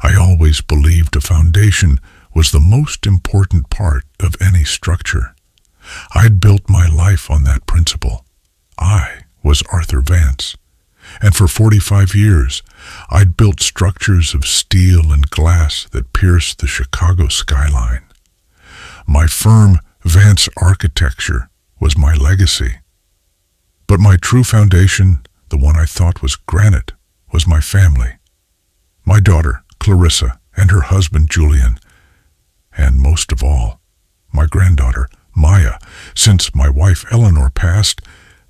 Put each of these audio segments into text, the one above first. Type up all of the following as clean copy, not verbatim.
I always believed a foundation was the most important part of any structure. I'd built my life on that principle. I was Arthur Vance, and for 45 years I'd built structures of steel and glass that pierced the Chicago skyline. My firm, Vance Architecture, was my legacy. But my true foundation, the one I thought was granite, was my family. My daughter, Clarissa, and her husband, Julian, and most of all, my granddaughter, Maya. Since my wife Eleanor passed,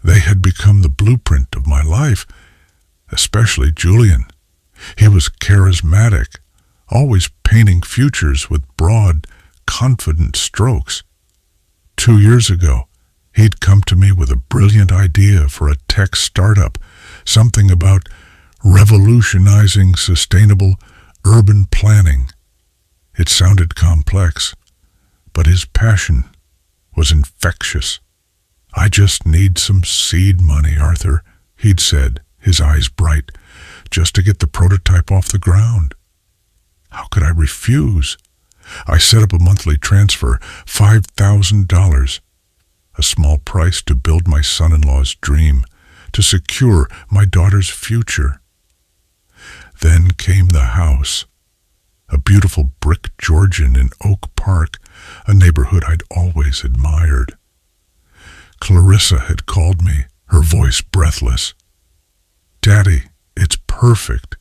they had become the blueprint of my life, especially Julian. He was charismatic, always painting futures with broad, confident strokes. 2 years ago, he'd come to me with a brilliant idea for a tech startup, something about revolutionizing sustainable urban planning. It sounded complex, but his passion was infectious. "I just need some seed money, Arthur," he'd said, his eyes bright, "just to get the prototype off the ground." How could I refuse? I set up a monthly transfer, $5,000, a small price to build my son-in-law's dream, to secure my daughter's future. Then came the house, a beautiful brick Georgian in Oak Park, a neighborhood I'd always admired. Clarissa had called me, her voice breathless. "Daddy, it's perfect,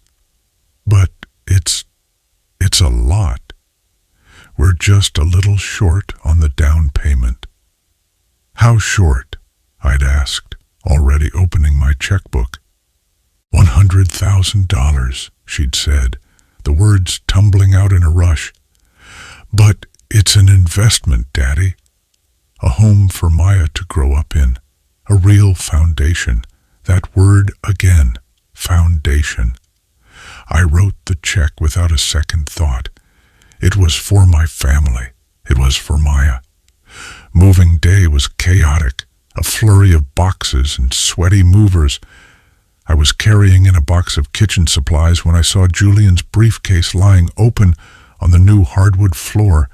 but it's a lot. We're just a little short on the down payment." "How short?" I'd asked, already opening my checkbook. $100,000, she'd said, the words tumbling out in a rush. "But it's an investment, Daddy. A home for Maya to grow up in. A real foundation. That word again, foundation." I wrote the check without a second thought. It was for my family. It was for Maya. Moving day was chaotic, a flurry of boxes and sweaty movers. I was carrying in a box of kitchen supplies when I saw Julian's briefcase lying open on the new hardwood floor.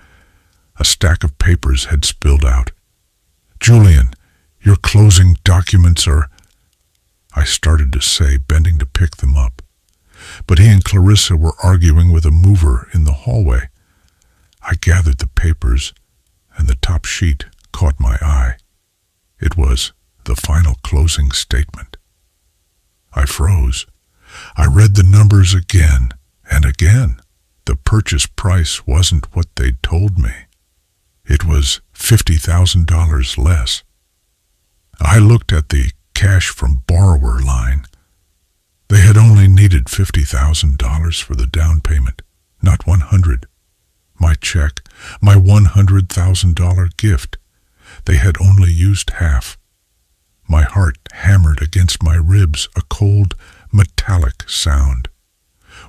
A stack of papers had spilled out. "Julian, your closing documents are—" I started to say, bending to pick them up. But he and Clarissa were arguing with a mover in the hallway. I gathered the papers, and the top sheet caught my eye. It was the final closing statement. I froze. I read the numbers again and again. The purchase price wasn't what they'd told me. It was $50,000 less. I looked at the cash from borrower line. They had only needed $50,000 for the down payment, not $100,000. My check, my $100,000 gift. They had only used half. My heart hammered against my ribs, a cold, metallic sound.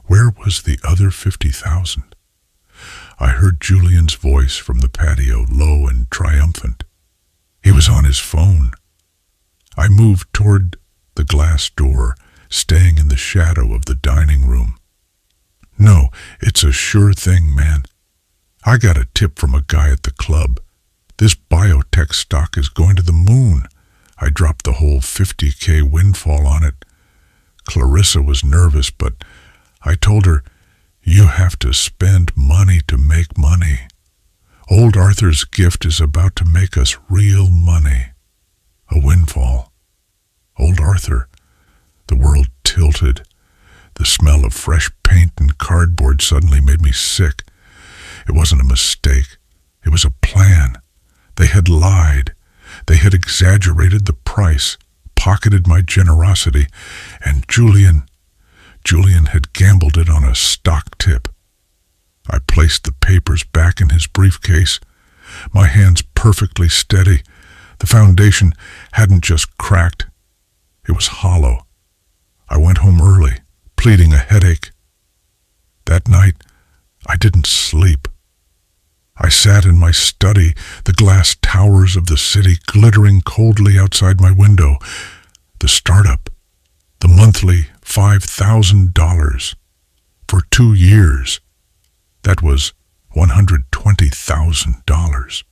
Where was the other $50,000? I heard Julian's voice from the patio, low and triumphant. He was on his phone. I moved toward the glass door, staying in the shadow of the dining room. "No, it's a sure thing, man. I got a tip from a guy at the club. This biotech stock is going to the moon." I dropped the whole $50,000 windfall on it. Clarissa was nervous, but I told her, "You have to spend money to make money. Old Arthur's gift is about to make us real money. A windfall. Old Arthur." The world tilted. The smell of fresh paint and cardboard suddenly made me sick. It wasn't a mistake. It was a plan. They had lied. They had exaggerated the price, pocketed my generosity, and Julian had gambled it on a stock tip. I placed the papers back in his briefcase, my hands perfectly steady. The foundation hadn't just cracked. It was hollow. I went home early, pleading a headache. That night, I didn't sleep. I sat in my study, the glass towers of the city glittering coldly outside my window. The startup, the monthly $5,000. For 2 years. That was $120,000.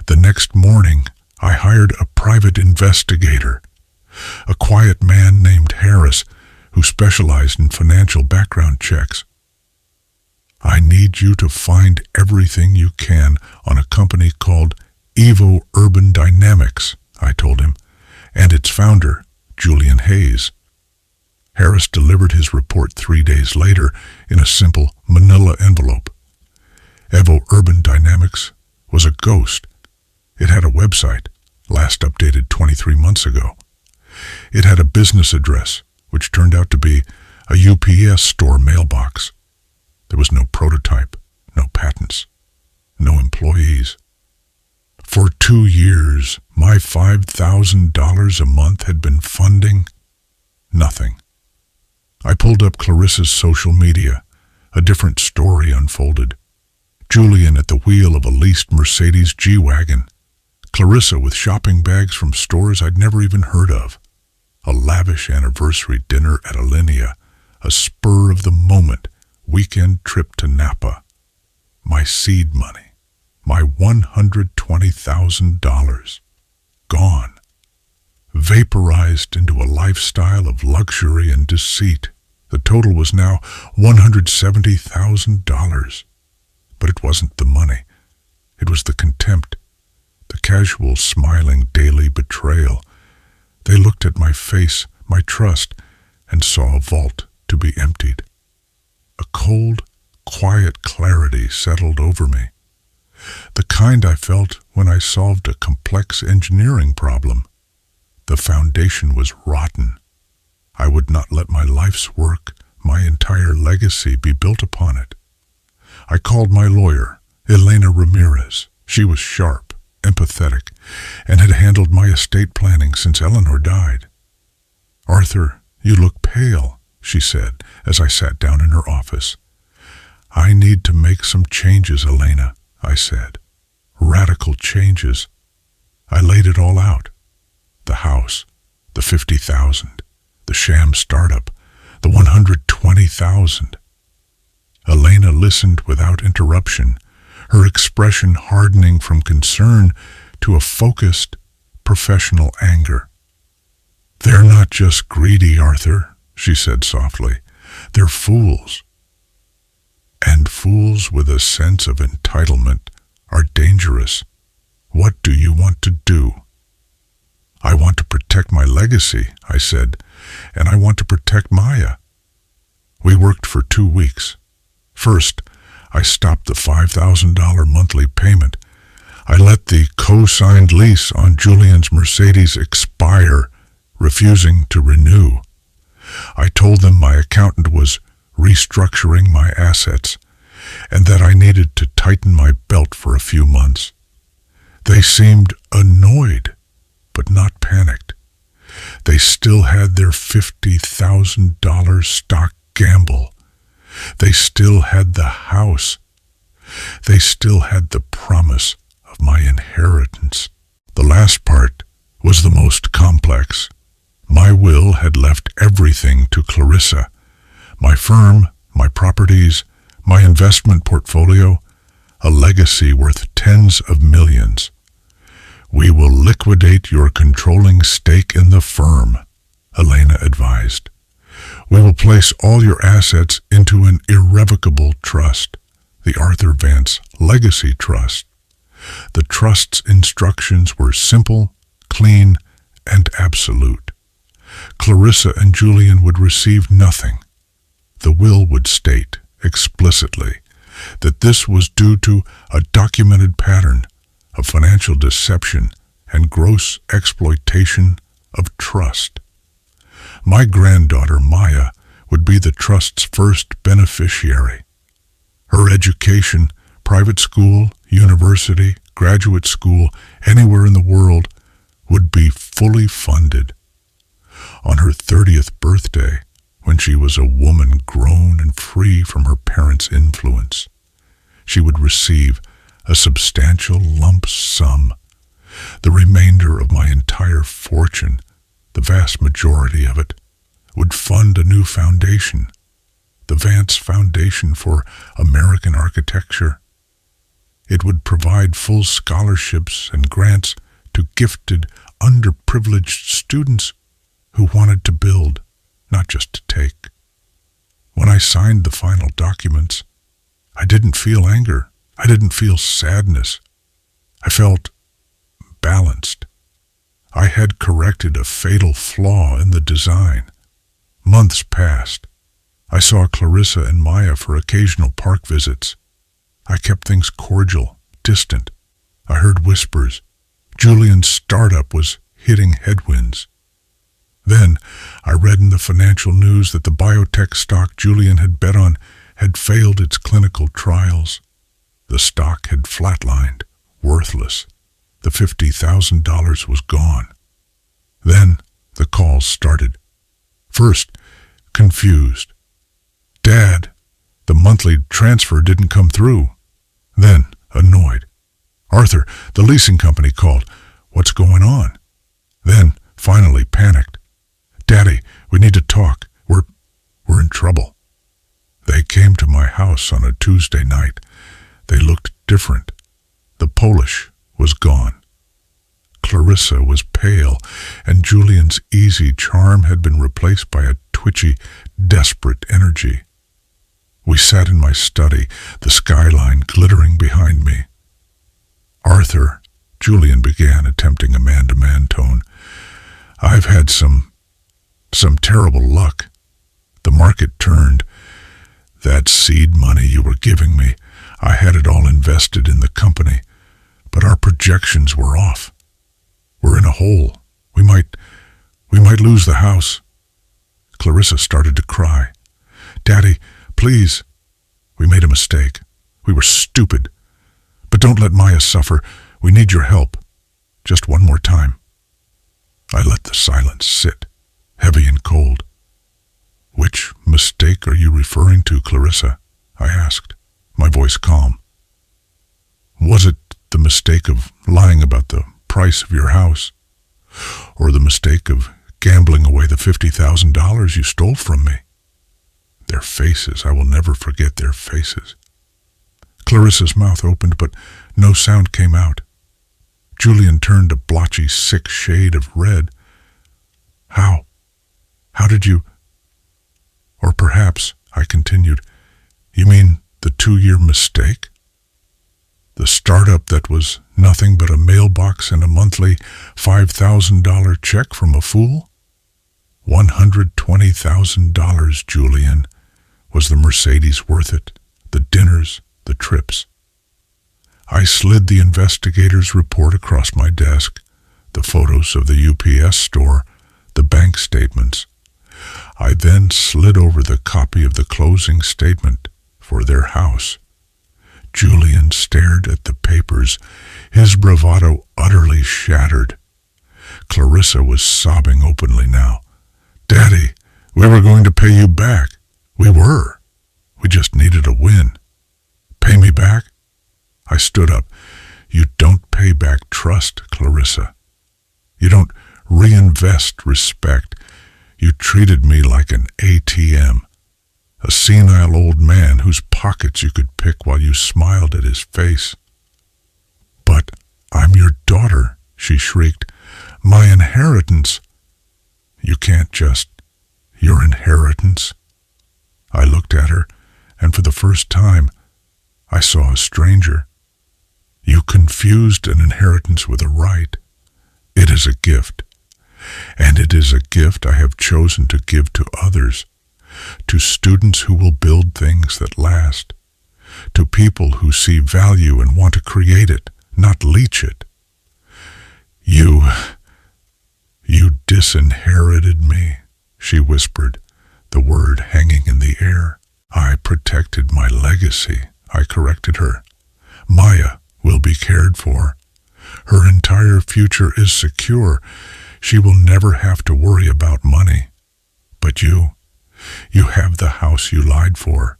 The next morning, I hired a private investigator, a quiet man named Harris who specialized in financial background checks. I need you to find everything you can on a company called Evo Urban Dynamics, I told him, and its founder, Julian Hayes. Harris delivered his report 3 days later in a simple manila envelope. Evo Urban Dynamics was a ghost. It had a website, last updated 23 months ago. It had a business address, which turned out to be a UPS store mailbox. There was no prototype, no patents, no employees. For 2 years, my $5,000 a month had been funding nothing. I pulled up Clarissa's social media. A different story unfolded. Julian at the wheel of a leased Mercedes G-Wagon. Clarissa with shopping bags from stores I'd never even heard of. A lavish anniversary dinner at Alinea. A spur-of-the-moment weekend trip to Napa. My seed money. My $120,000. Gone. Vaporized into a lifestyle of luxury and deceit. The total was now $170,000. But it wasn't the money. It was the contempt, the casual, smiling, daily betrayal. They looked at my face, my trust, and saw a vault to be emptied. A cold, quiet clarity settled over me. The kind I felt when I solved a complex engineering problem. The foundation was rotten. I would not let my life's work, my entire legacy, be built upon it. I called my lawyer, Elena Ramirez. She was sharp, empathetic, and had handled my estate planning since Eleanor died. "Arthur, you look pale," she said as I sat down in her office. "I need to make some changes, Elena," I said. "Radical changes." I laid it all out. The house, the 50,000, the sham startup, the 120,000. Elena listened without interruption, her expression hardening from concern to a focused, professional anger. "They're not just greedy, Arthur," she said softly. "They're fools. And fools with a sense of entitlement are dangerous. What do you want to do?" "I want to protect my legacy," I said, "and I want to protect Maya." We worked for 2 weeks. First, I stopped the $5,000 monthly payment. I let the co-signed lease on Julian's Mercedes expire, refusing to renew. I told them my accountant was restructuring my assets and that I needed to tighten my belt for a few months. They seemed annoyed, but not panicked. They still had their $50,000 stock gamble. They still had the house. They still had the promise of my inheritance. The last part was the most complex. My will had left everything to Clarissa. My firm, my properties, my investment portfolio, a legacy worth tens of millions. "We will liquidate your controlling stake in the firm," Elena advised. "We will place all your assets into an irrevocable trust, the Arthur Vance Legacy Trust." The trust's instructions were simple, clean, and absolute. Clarissa and Julian would receive nothing. The will would state, explicitly, that this was due to a documented pattern of financial deception and gross exploitation of trust. My granddaughter, Maya, would be the trust's first beneficiary. Her education, private school, university, graduate school, anywhere in the world, would be fully funded. On her 30th birthday, when she was a woman grown and free from her parents' influence, she would receive a substantial lump sum. The remainder of my entire fortune, the vast majority of it, would fund a new foundation, the Vance Foundation for American Architecture. It would provide full scholarships and grants to gifted, underprivileged students who wanted to build, not just to take. When I signed the final documents, I didn't feel anger. I didn't feel sadness. I felt balanced. I had corrected a fatal flaw in the design. Months passed. I saw Clarissa and Maya for occasional park visits. I kept things cordial, distant. I heard whispers. Julian's startup was hitting headwinds. Then I read in the financial news that the biotech stock Julian had bet on had failed its clinical trials. The stock had flatlined, worthless. The $50,000 was gone. Then the calls started. First, confused. Dad, the monthly transfer didn't come through. Then, annoyed. Arthur, the leasing company called. What's going on? Then, finally, panicked. Daddy, we need to talk. We're in trouble. They came to my house on a Tuesday night. They looked different. The Polish was gone. Clarissa was pale, and Julian's easy charm had been replaced by a twitchy, desperate energy. We sat in my study, the skyline glittering behind me. Arthur, Julian began, attempting a man-to-man tone. I've had some terrible luck. The market turned. That seed money you were giving me, I had it all invested in the company, but our projections were off. We're in a hole. We might lose the house. Clarissa started to cry. Daddy, please. We made a mistake. We were stupid. But don't let Maya suffer. We need your help. Just one more time. I let the silence sit, heavy and cold. Which mistake are you referring to, Clarissa? I asked, my voice calm. Was it the mistake of lying about the price of your house? Or the mistake of gambling away the $50,000 you stole from me? Their faces, I will never forget their faces. Clarissa's mouth opened, but no sound came out. Julian turned a blotchy, sick shade of red. How did you... Or perhaps, I continued, you mean the 2-year mistake? The startup that was nothing but a mailbox and a monthly $5,000 check from a fool? $120,000, Julian. Was the Mercedes worth it? The dinners, the trips? I slid the investigator's report across my desk, the photos of the UPS store, the bank statements. I then slid over the copy of the closing statement for their house. Julian stared at the papers, his bravado utterly shattered. Clarissa was sobbing openly now. Daddy, we were going to pay you back. We were. We just needed a win. Pay me back? I stood up. You don't pay back trust, Clarissa. You don't reinvest respect. You treated me like an ATM, a senile old man whose pockets you could pick while you smiled at his face. But I'm your daughter, she shrieked. My inheritance. You can't just... Your inheritance? I looked at her, and for the first time, I saw a stranger. You confused an inheritance with a right. It is a gift. And it is a gift I have chosen to give to others, to students who will build things that last, to people who see value and want to create it, not leech it. You disinherited me, she whispered, the word hanging in the air. I protected my legacy, I corrected her. Maya will be cared for. Her entire future is secure. She will never have to worry about money. But you have the house you lied for.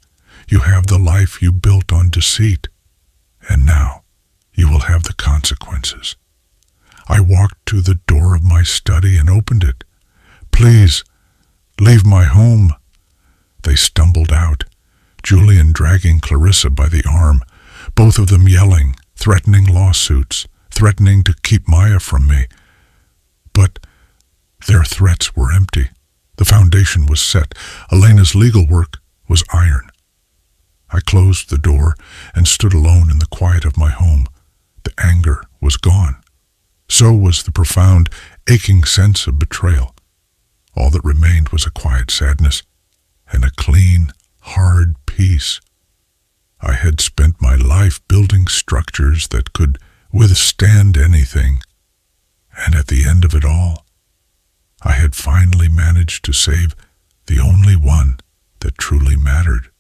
You have the life you built on deceit. And now you will have the consequences. I walked to the door of my study and opened it. Please, leave my home. They stumbled out, Julian dragging Clarissa by the arm, both of them yelling, threatening lawsuits, threatening to keep Maya from me. But their threats were empty. The foundation was set. Elena's legal work was iron. I closed the door and stood alone in the quiet of my home. The anger was gone. So was the profound, aching sense of betrayal. All that remained was a quiet sadness and a clean, hard peace. I had spent my life building structures that could withstand anything, and at the end of it all, I had finally managed to save the only one that truly mattered.